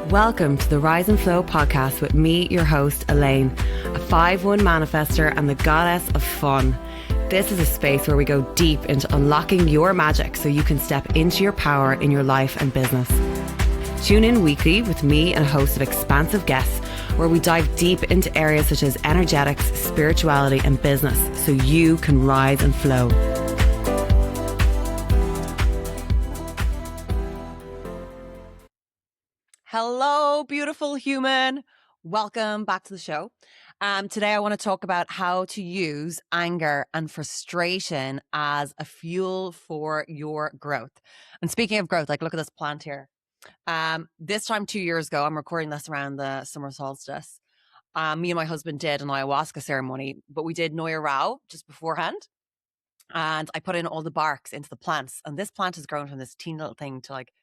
Welcome to the Rise and Flow podcast with me, your host, Elaine, a 5-1 manifester and the goddess of fun. This is a space where we go deep into unlocking your magic so you can step into your power in your life and business. Tune in weekly with me and a host of expansive guests where we dive deep into areas such as energetics, spirituality, and business so you can rise and flow. Hello, beautiful human. Welcome back to the show. Today, I want to talk about how to use anger and frustration as a fuel for your growth. And speaking of growth, like look at this plant here. This time 2 years ago, I'm recording this around the summer solstice. Me and my husband did an ayahuasca ceremony, but we did Noya Rao just beforehand. And I put in all the barks into the plants. And this plant has grown from this teeny little thing to like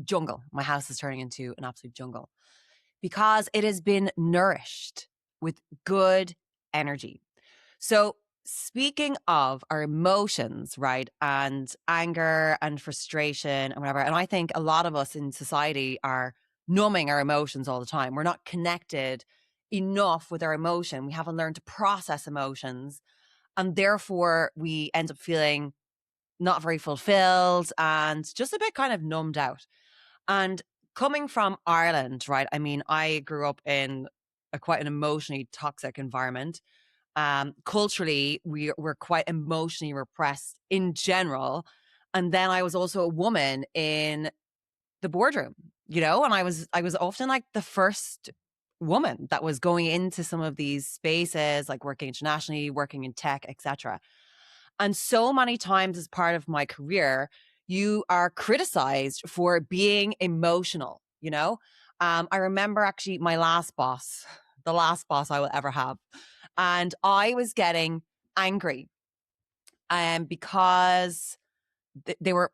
jungle. My house is turning into an absolute jungle because it has been nourished with good energy. So speaking of our emotions, right, and anger and frustration and whatever, and I think a lot of us in society are numbing our emotions all the time. We're not connected enough with our emotion. We haven't learned to process emotions, and therefore we end up feeling not very fulfilled and just a bit kind of numbed out. And coming from Ireland, right? I mean, I grew up in quite an emotionally toxic environment. Culturally, we're quite emotionally repressed in general. And then I was also a woman in the boardroom, and I was often like the first woman that was going into some of these spaces, like working internationally, working in tech, etc. And so many times as part of my career, you are criticized for being emotional, I remember actually my last boss, the last boss I will ever have. And I was getting angry because they were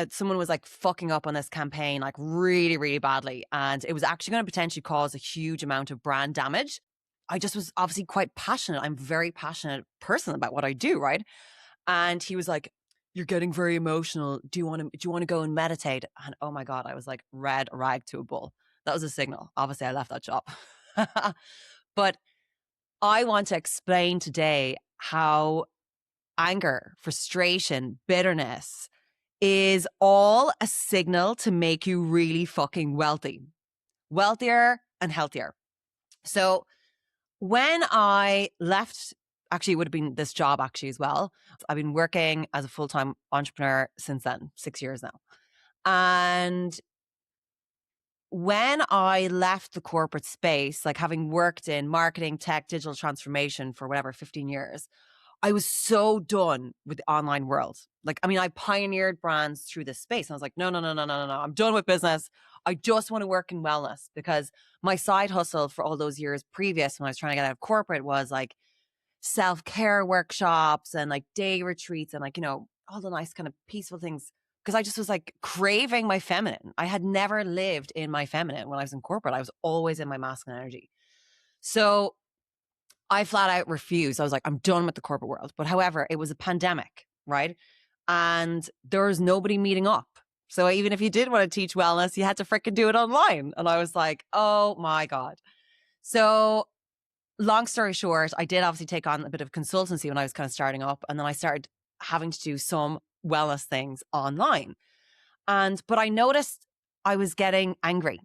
someone was like fucking up on this campaign, like really, really badly. And it was actually going to potentially cause a huge amount of brand damage. I just was obviously quite passionate. I'm a very passionate person about what I do, right? And he was like, "You're getting very emotional. Do you want to go and meditate?" And oh my God, I was like red rag to a bull. That was a signal. Obviously, I left that job. But I want to explain today how anger, frustration, bitterness is all a signal to make you really fucking wealthier and healthier. So when I left, actually, it would have been this job actually as well. I've been working as a full-time entrepreneur since then, 6 years now. And when I left the corporate space, like having worked in marketing, tech, digital transformation for whatever, 15 years, I was so done with the online world. Like, I mean, I pioneered brands through this space. And I was like, no. I'm done with business. I just want to work in wellness, because my side hustle for all those years previous when I was trying to get out of corporate was like self-care workshops and like day retreats and like, all the nice kind of peaceful things. Because I just was like craving my feminine. I had never lived in my feminine when I was in corporate. I was always in my masculine energy. So I flat out refused. I was like, I'm done with the corporate world. But however, it was a pandemic, right? And there was nobody meeting up. So even if you did want to teach wellness, you had to freaking do it online. And I was like, oh my God. So long story short, I did obviously take on a bit of consultancy when I was kind of starting up. And then I started having to do some wellness things online. But I noticed I was getting angry,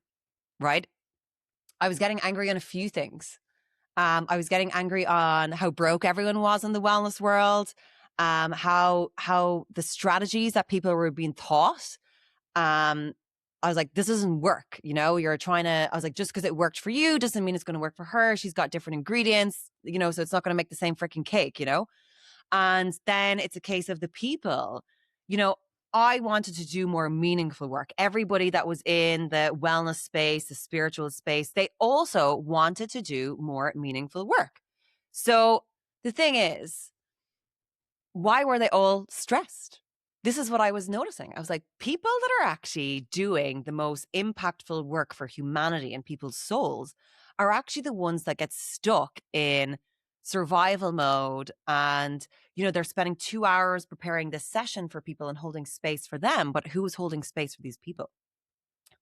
right? I was getting angry on a few things. I was getting angry on how broke everyone was in the wellness world, how the strategies that people were being taught. I was like, this doesn't work. You're trying to, I was like, just because it worked for you doesn't mean it's going to work for her. She's got different ingredients, so it's not going to make the same freaking cake, And then it's a case of the people, I wanted to do more meaningful work. Everybody that was in the wellness space, the spiritual space, they also wanted to do more meaningful work. So the thing is, why were they all stressed? This is what I was noticing. I was like, people that are actually doing the most impactful work for humanity and people's souls are actually the ones that get stuck in survival mode. And, they're spending 2 hours preparing this session for people and holding space for them. But who's holding space for these people?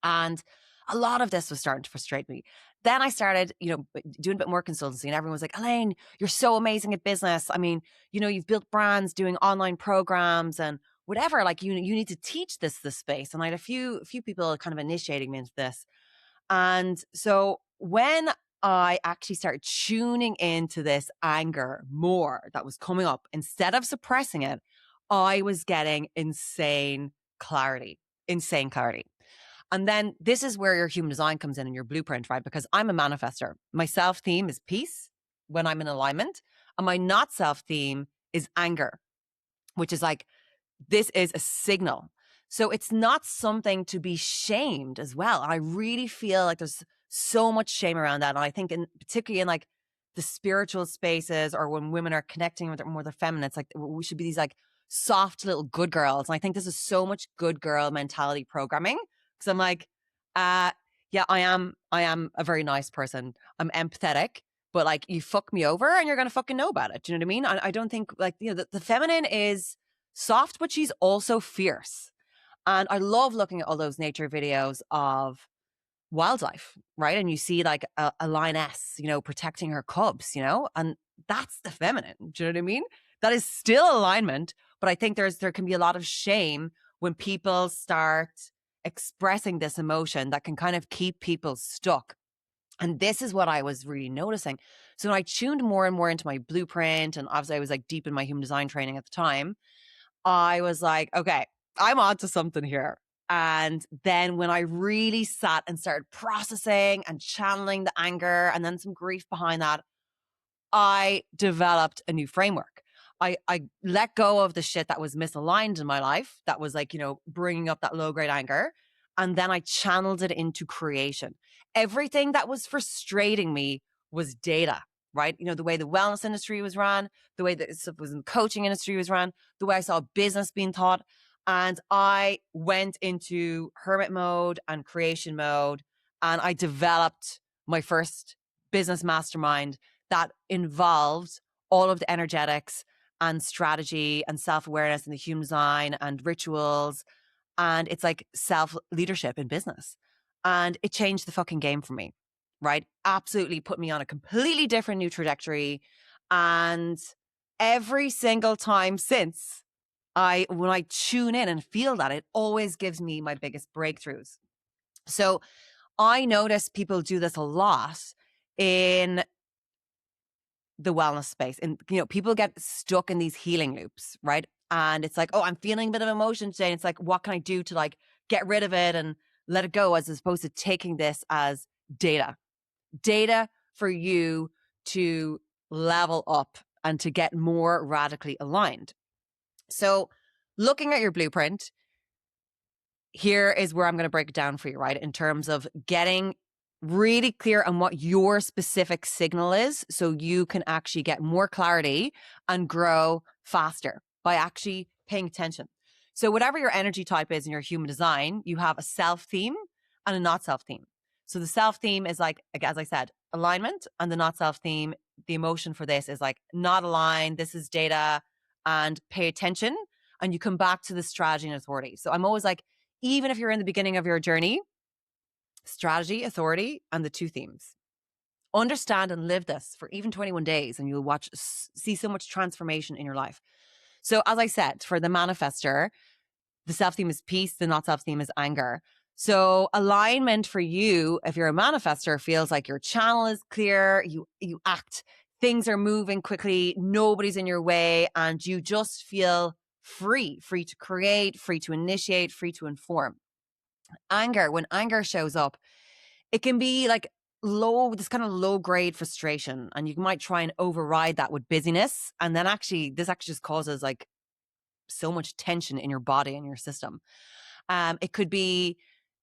And A lot of this was starting to frustrate me. Then I started, doing a bit more consultancy, and everyone was like, Elaine, you're so amazing at business. I mean, you've built brands doing online programs and whatever. Like, you need to teach this space. And I had a few people kind of initiating me into this. And so when I actually started tuning into this anger more that was coming up, instead of suppressing it, I was getting insane clarity. And then this is where your human design comes in and your blueprint, right? Because I'm a manifester. My self theme is peace when I'm in alignment. And my not self theme is anger, which is like, this is a signal. So it's not something to be shamed as well. I really feel like there's so much shame around that. And I think particularly in like the spiritual spaces, or when women are connecting with more the feminine, it's like we should be these like soft little good girls. And I think this is so much good girl mentality programming. Because I'm like, yeah, I am a very nice person. I'm empathetic, but like you fuck me over and you're going to fucking know about it. Do you know what I mean? I don't think like, the feminine is soft, but she's also fierce. And I love looking at all those nature videos of wildlife, right? And you see like a lioness, protecting her cubs, and that's the feminine. Do you know what I mean? That is still alignment, but I think there can be a lot of shame when people start expressing this emotion that can kind of keep people stuck. And this is what I was really noticing. So when I tuned more and more into my blueprint, and obviously I was like deep in my human design training at the time, I was like, okay, I'm onto something here. And then when I really sat and started processing and channeling the anger and then some grief behind that, I developed a new framework. I let go of the shit that was misaligned in my life, that was like, bringing up that low grade anger. And then I channeled it into creation. Everything that was frustrating me was data, right? The way the wellness industry was run, the way that stuff was in the coaching industry was run, the way I saw business being taught. And I went into hermit mode and creation mode. And I developed my first business mastermind that involved all of the energetics and strategy and self-awareness and the human design and rituals. And it's like self-leadership in business. And it changed the fucking game for me, right? Absolutely put me on a completely different new trajectory. And every single time since, when I tune in and feel that, it always gives me my biggest breakthroughs. So I notice people do this a lot in the wellness space. And, people get stuck in these healing loops, right? And it's like, oh, I'm feeling a bit of emotion today. And it's like, what can I do to like get rid of it and let it go, as opposed to taking this as data for you to level up and to get more radically aligned. So looking at your blueprint, here is where I'm going to break it down for you, right? In terms of getting really clear on what your specific signal is, so you can actually get more clarity and grow faster by actually paying attention. So whatever your energy type is in your human design, you have a self theme and a not self theme. So the self theme is like, as I said, alignment, and the not self theme, the emotion for this is like not aligned. This is data, and pay attention. And you come back to the strategy and authority. So I'm always like, even if you're in the beginning of your journey, strategy, authority, and the two themes. Understand and live this for even 21 days, and you'll see so much transformation in your life. So as I said, for the manifester, the self-theme is peace, the not self-theme is anger. So alignment for you, if you're a manifester, feels like your channel is clear, you act, things are moving quickly, nobody's in your way, and you just feel free to create, free to initiate, free to inform. Anger, when anger shows up, it can be like this kind of low grade frustration, and you might try and override that with busyness. And then this actually just causes like so much tension in your body and your system. It could be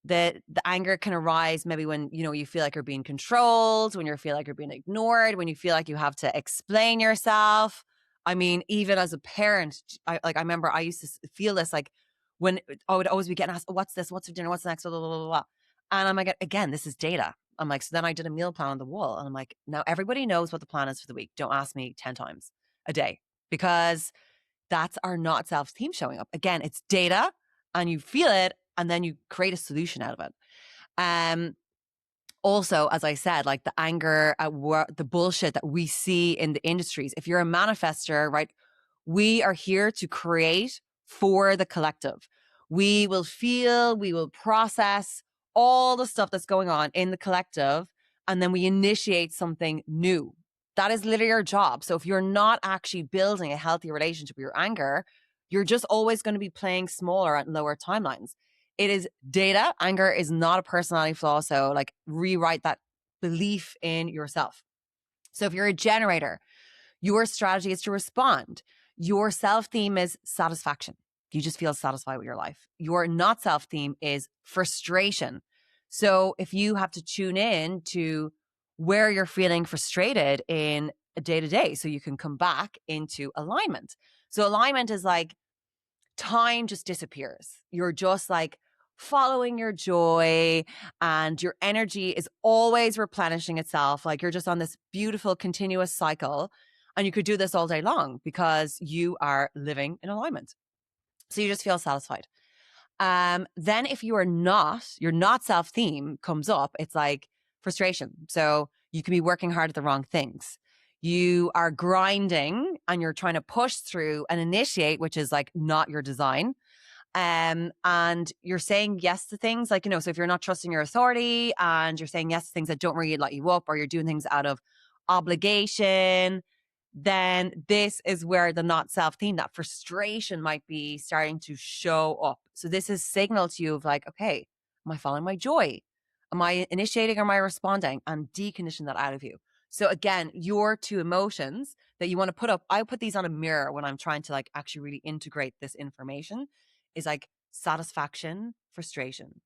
that the anger can arise maybe when, you feel like you're being controlled, when you feel like you're being ignored, when you feel like you have to explain yourself. I mean, even as a parent, I remember I used to feel this, like when I would always be getting asked, what's this? What's for dinner? What's next? Blah, blah, blah, blah, blah. And I'm like, again, this is data. I'm like, so then I did a meal plan on the wall. And I'm like, now everybody knows what the plan is for the week. Don't ask me 10 times a day, because that's our not self theme showing up. Again, it's data, and you feel it, and then you create a solution out of it. Also, as I said, like the anger at work, the bullshit that we see in the industries. If you're a manifester, right, we are here to create for the collective. We will feel, we will process all the stuff that's going on in the collective, and then we initiate something new. That is literally our job. So if you're not actually building a healthy relationship with your anger, you're just always going to be playing smaller at lower timelines. It is data. Anger is not a personality flaw. So like rewrite that belief in yourself. So if you're a generator, your strategy is to respond. Your self-theme is satisfaction. You just feel satisfied with your life. Your not self-theme is frustration. So if you have to tune in to where you're feeling frustrated in a day-to-day, so you can come back into alignment. So alignment is like, time just disappears. You're just like following your joy, and your energy is always replenishing itself. Like you're just on this beautiful continuous cycle, and you could do this all day long because you are living in alignment. So you just feel satisfied. Then if you are not, your not self theme comes up, it's like frustration. So you can be working hard at the wrong things. You are grinding and you're trying to push through and initiate, which is like not your design. And you're saying yes to things like, so if you're not trusting your authority and you're saying yes to things that don't really light you up, or you're doing things out of obligation, then this is where the not self theme, that frustration might be starting to show up. So this is signal to you of like, okay, am I following my joy? Am I initiating or am I responding? And decondition that out of you. So again, your two emotions that you want to put up, I put these on a mirror when I'm trying to like actually really integrate this information, is like satisfaction, frustration,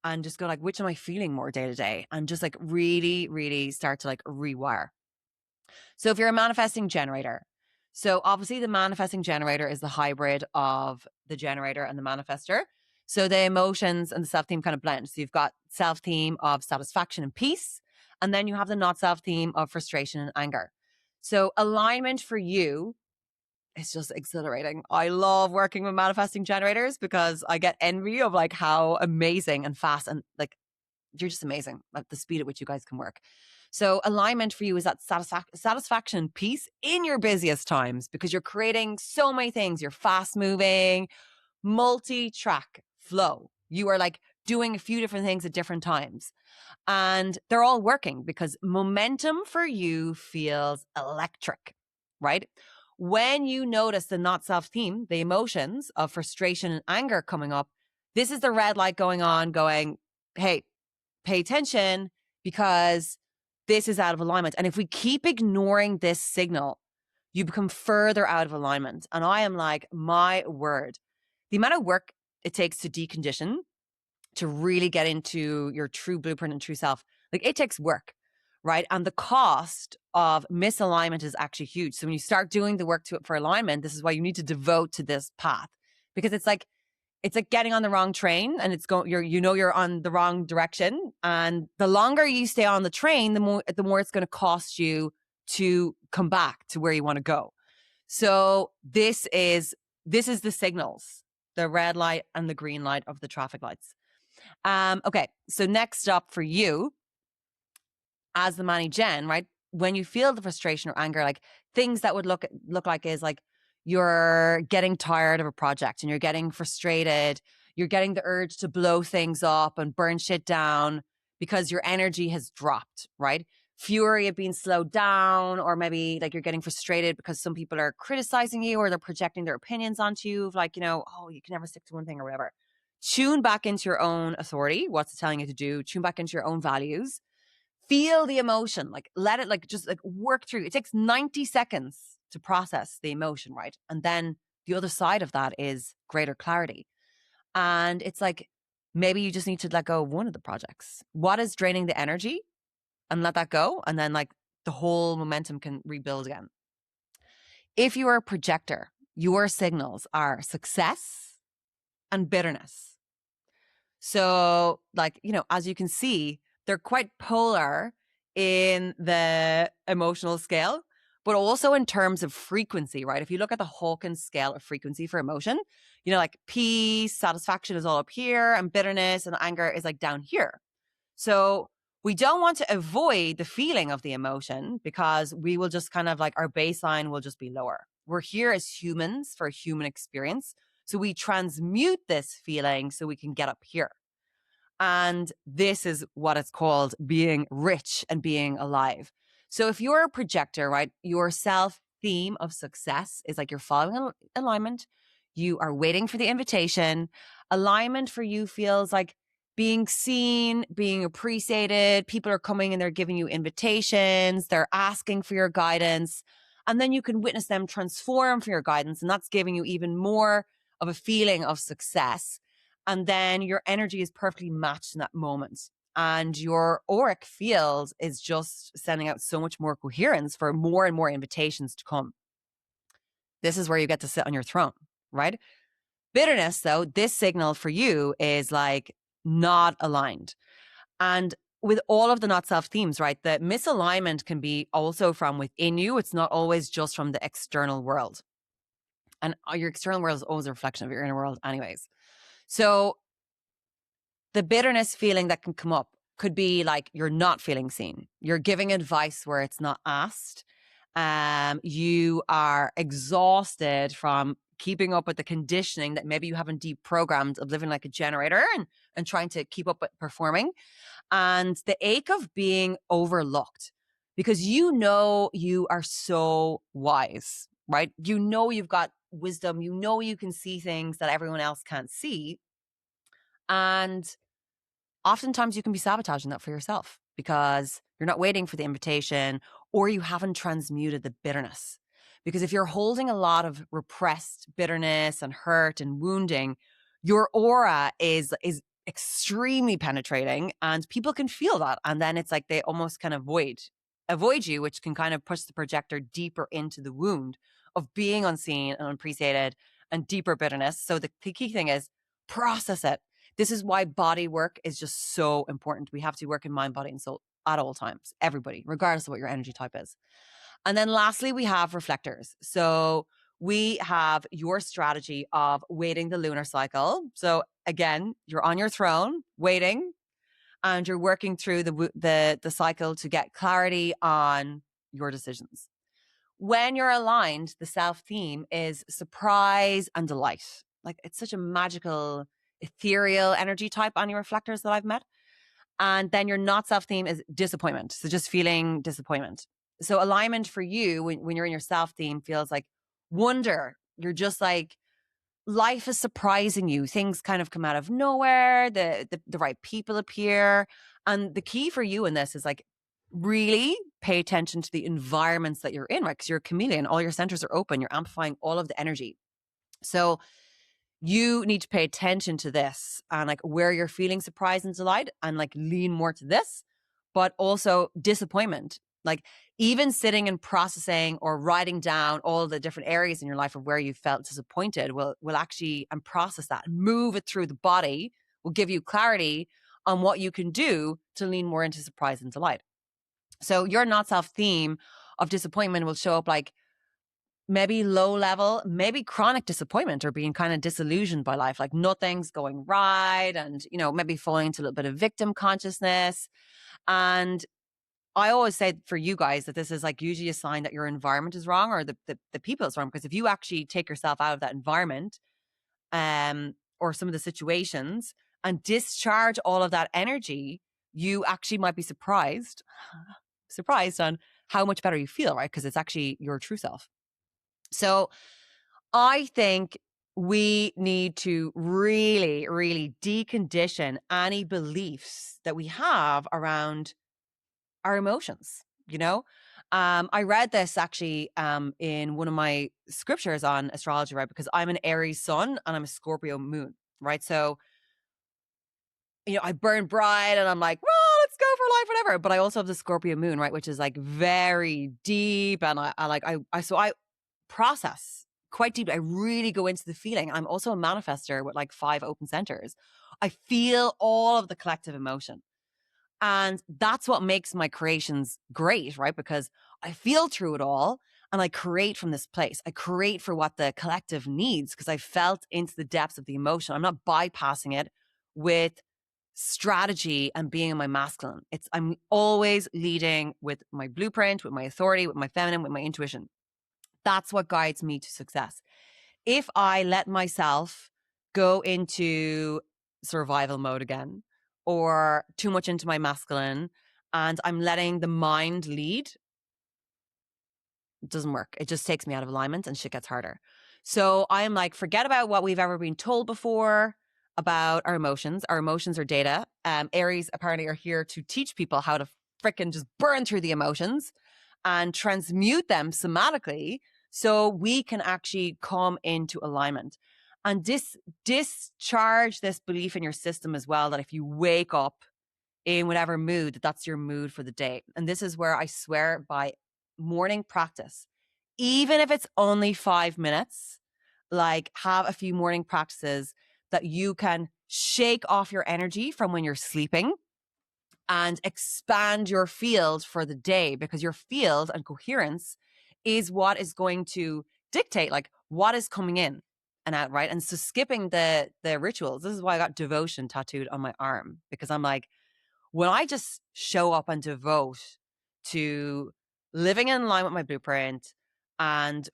and just go like, which am I feeling more day to day? And just like really, really start to like rewire. So if you're a manifesting generator, so obviously the manifesting generator is the hybrid of the generator and the manifester. So the emotions and the self-theme kind of blend. So you've got self-theme of satisfaction and peace, and then you have the not self-theme of frustration and anger. So alignment for you is just exhilarating. I love working with manifesting generators because I get envy of like how amazing and fast, and like you're just amazing at the speed at which you guys can work. So alignment for you is that satisfaction and peace in your busiest times, because you're creating so many things. You're fast moving, multi-track flow. You are like doing a few different things at different times, and they're all working because momentum for you feels electric, right? When you notice the not self theme, the emotions of frustration and anger coming up, this is the red light going on, going, hey, pay attention, because this is out of alignment. And if we keep ignoring this signal, you become further out of alignment. And I am like, my word, the amount of work it takes to decondition, to really get into your true blueprint and true self, like it takes work, right? And the cost of misalignment is actually huge. So when you start doing the work for alignment, this is why you need to devote to this path, because it's like getting on the wrong train, and you're on the wrong direction. And the longer you stay on the train, the more it's going to cost you to come back to where you want to go. So this is the signals, the red light and the green light of the traffic lights. Okay. So next up for you as the Manny Gen, right? When you feel the frustration or anger, like things that would look like is like, you're getting tired of a project and you're getting frustrated. You're getting the urge to blow things up and burn shit down because your energy has dropped, right? Fury of being slowed down, or maybe like you're getting frustrated because some people are criticizing you or they're projecting their opinions onto you, like, oh, you can never stick to one thing or whatever. Tune back into your own authority. What's it telling you to do? Tune back into your own values. Feel the emotion, like let it just work through. It takes 90 seconds to process the emotion, right? And then the other side of that is greater clarity. And it's like, maybe you just need to let go of one of the projects. What is draining the energy? And let that go. And then like the whole momentum can rebuild again. If you are a projector, your signals are success and bitterness. So like, as you can see, they're quite polar in the emotional scale, but also in terms of frequency, right? If you look at the Hawkins scale of frequency for emotion, like peace, satisfaction is all up here, and bitterness and anger is like down here. So We don't want to avoid the feeling of the emotion because we will just kind of like our baseline will just be lower. We're here as humans for a human experience. So we transmute this feeling so we can get up here. And this is what it's called being rich and being alive. So if you're a projector, right, your self theme of success is like you're following alignment. You are waiting for the invitation. Alignment for you feels like being seen, being appreciated. People are coming and they're giving you invitations. They're asking for your guidance. And then you can witness them transform for your guidance. And that's giving you even more of a feeling of success. And then your energy is perfectly matched in that moment. And your auric field is just sending out so much more coherence for more and more invitations to come. This is where you get to sit on your throne, right? Bitterness, though, this signal for you is like not aligned. And with all of the not self themes, right, the misalignment can be also from within you. It's not always just from the external world. And your external world is always a reflection of your inner world anyways. So the bitterness feeling that can come up could be like you're not feeling seen. You're giving advice where it's not asked. You are exhausted from keeping up with the conditioning that maybe you haven't deprogrammed of living like a generator and trying to keep up with performing. And the ache of being overlooked because you know you are so wise, right? You know you've got wisdom. You know you can see things that everyone else can't see. And oftentimes you can be sabotaging that for yourself because you're not waiting for the invitation or you haven't transmuted the bitterness. Because if you're holding a lot of repressed bitterness and hurt and wounding, your aura is extremely penetrating and people can feel that. And then it's like they almost kind of avoid you, which can kind of push the projector deeper into the wound of being unseen and unappreciated and deeper bitterness. So the key thing is process it. This is why body work is just so important. We have to work in mind, body, and soul at all times, everybody, regardless of what your energy type is. And then lastly, we have reflectors. So we have your strategy of waiting the lunar cycle. So again, you're on your throne waiting and you're working through the cycle to get clarity on your decisions. When you're aligned, the self theme is surprise and delight. Like it's such a magical, ethereal energy type on your reflectors that I've met. And then your not self theme is disappointment. So just feeling disappointment. So alignment for you when you're in your self theme feels like wonder. You're just like, life is surprising you. Things kind of come out of nowhere. The right people appear. And the key for you in this is like, really pay attention to the environments that you're in, right? Because you're a chameleon. All your centers are open. You're amplifying all of the energy. So you need to pay attention to this and like where you're feeling surprise and delight and like lean more to this, but also disappointment. Like even sitting and processing or writing down all the different areas in your life of where you felt disappointed will actually and process that and move it through the body will give you clarity on what you can do to lean more into surprise and delight. So your not self theme of disappointment will show up like maybe low level, maybe chronic disappointment or being kind of disillusioned by life, like nothing's going right. And, you know, maybe falling into a little bit of victim consciousness. And I always say for you guys that this is like usually a sign that your environment is wrong or the people is wrong. Because if you actually take yourself out of that environment or some of the situations and discharge all of that energy, you actually might be surprised on how much better you feel, right? Because it's actually your true self. So I think we need to really, really decondition any beliefs that we have around our emotions, you know? I read this actually in one of my scriptures on astrology, right? Because I'm an Aries sun and I'm a Scorpio moon, right? So, you know, I burn bright and I'm like, well, let's go for life, whatever. But I also have the Scorpio moon, right? Which is like very deep. And I process quite deeply. I really go into the feeling. I'm also a manifester with like 5 open centers. I feel all of the collective emotion. And that's what makes my creations great, right? Because I feel through it all and I create from this place. I create for what the collective needs because I felt into the depths of the emotion. I'm not bypassing it with strategy and being in my masculine. I'm always leading with my blueprint, with my authority, with my feminine, with my intuition. That's what guides me to success. If I let myself go into survival mode again, or too much into my masculine, and I'm letting the mind lead, it doesn't work. It just takes me out of alignment and shit gets harder. So I am like, forget about what we've ever been told before about our emotions. Our emotions are data. Aries apparently are here to teach people how to freaking just burn through the emotions and transmute them somatically so we can actually come into alignment. And discharge this belief in your system as well, that if you wake up in whatever mood, that's your mood for the day. And this is where I swear by morning practice, even if it's only 5 minutes, like have a few morning practices that you can shake off your energy from when you're sleeping and expand your field for the day, because your field and coherence is what is going to dictate like what is coming in and out, right? And so skipping the rituals, this is why I got devotion tattooed on my arm, because I'm like, when I just show up and devote to living in line with my blueprint, and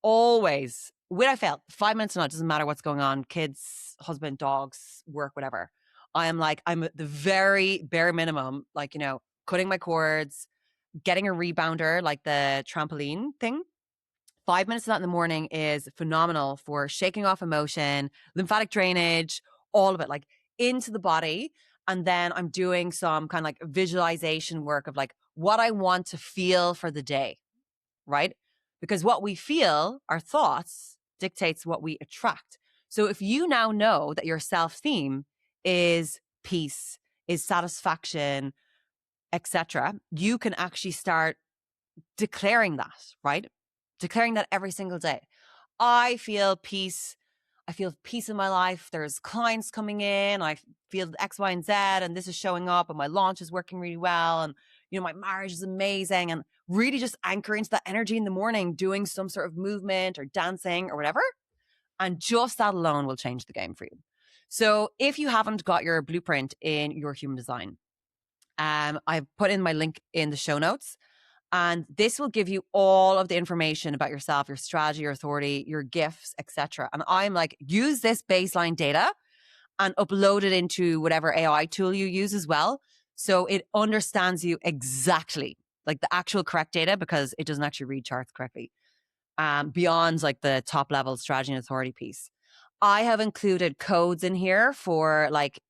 always, when I fail, 5 minutes or not, doesn't matter what's going on, kids, husband, dogs, work, whatever. I am like, I'm at the very bare minimum, like, cutting my cords, getting a rebounder, like the trampoline thing. 5 minutes of that in the morning is phenomenal for shaking off emotion, lymphatic drainage, all of it, like into the body. And then I'm doing some kind of like visualization work of like what I want to feel for the day, right? Because what we feel, our thoughts, dictates what we attract. So if you now know that your self-theme is peace, is satisfaction, etc., you can actually start declaring that, right? Declaring that every single day. I feel peace. I feel peace in my life. There's clients coming in. I feel X, Y, and Z, and this is showing up, and my launch is working really well. And, my marriage is amazing. And really just anchor into that energy in the morning, doing some sort of movement or dancing or whatever. And just that alone will change the game for you. So if you haven't got your blueprint in your human design, I've put in my link in the show notes. And this will give you all of the information about yourself, your strategy, your authority, your gifts, etc. And I'm like, use this baseline data and upload it into whatever AI tool you use as well. So it understands you exactly, like the actual correct data, because it doesn't actually read charts correctly, beyond like the top level strategy and authority piece. I have included codes in here for like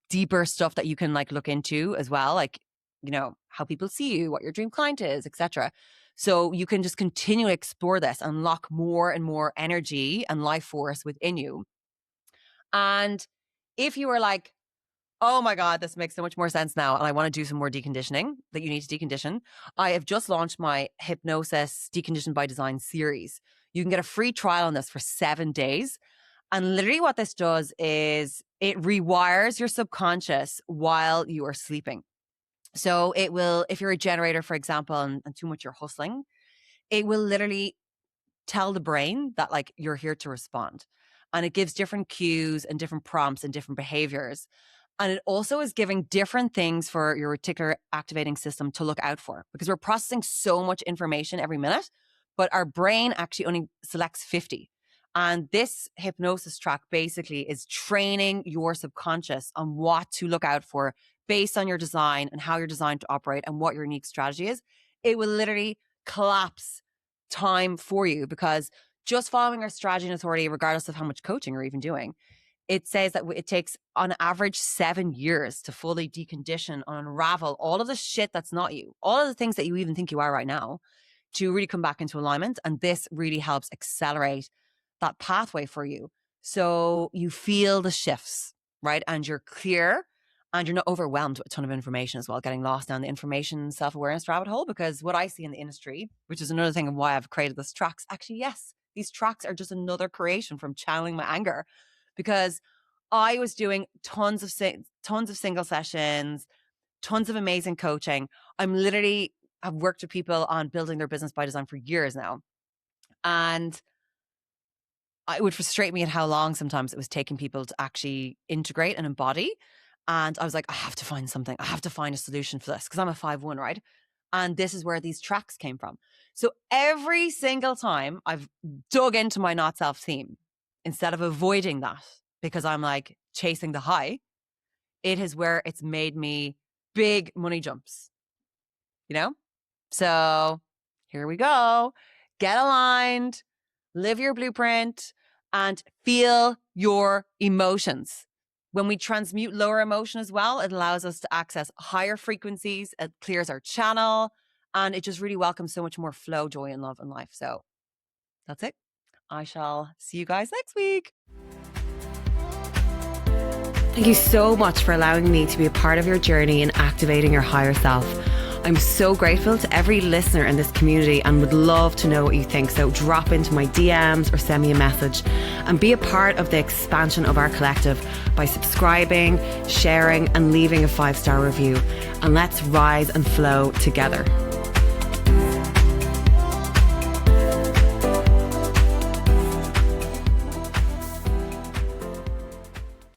deeper stuff that you can like look into as well, like how people see you, what your dream client is, etc. So you can just continue to explore this, unlock more and more energy and life force within you. And if you are like, oh my God, this makes so much more sense now, and I want to do some more deconditioning, that you need to decondition, I have just launched my Hypnosis Deconditioned by Design series. You can get a free trial on this for 7 days. And literally what this does is it rewires your subconscious while you are sleeping. So it will, if you're a generator, for example, and too much you're hustling, it will literally tell the brain that like you're here to respond. And it gives different cues and different prompts and different behaviors. And it also is giving different things for your reticular activating system to look out for, because we're processing so much information every minute, but our brain actually only selects 50. And this hypnosis track basically is training your subconscious on what to look out for based on your design and how you're designed to operate and what your unique strategy is. It will literally collapse time for you, because just following our strategy and authority, regardless of how much coaching you're even doing, it says that it takes on average 7 years to fully decondition and unravel all of the shit that's not you, all of the things that you even think you are right now, to really come back into alignment. And this really helps accelerate that pathway for you. So you feel the shifts, right? And you're clear and you're not overwhelmed with a ton of information as well, getting lost down the information self-awareness rabbit hole. Because what I see in the industry, which is another thing of why I've created this tracks, actually, yes, these tracks are just another creation from channeling my anger, because I was doing tons of single sessions, tons of amazing coaching. I've worked with people on building their business by design for years now. And it would frustrate me at how long sometimes it was taking people to actually integrate and embody. And I was like, I have to find something. I have to find a solution for this because I'm a 5-1, right? And this is where these tracks came from. So every single time I've dug into my not self theme, instead of avoiding that because I'm like chasing the high, it is where it's made me big money jumps, you know? So here we go. Get aligned, live your blueprint, and feel your emotions. When we transmute lower emotion as well, it allows us to access higher frequencies, it clears our channel, and it just really welcomes so much more flow, joy, and love in life. So that's it. I shall see you guys next week. Thank you so much for allowing me to be a part of your journey in activating your higher self. I'm so grateful to every listener in this community and would love to know what you think. So drop into my DMs or send me a message and be a part of the expansion of our collective by subscribing, sharing, and leaving a 5-star review. And let's rise and flow together.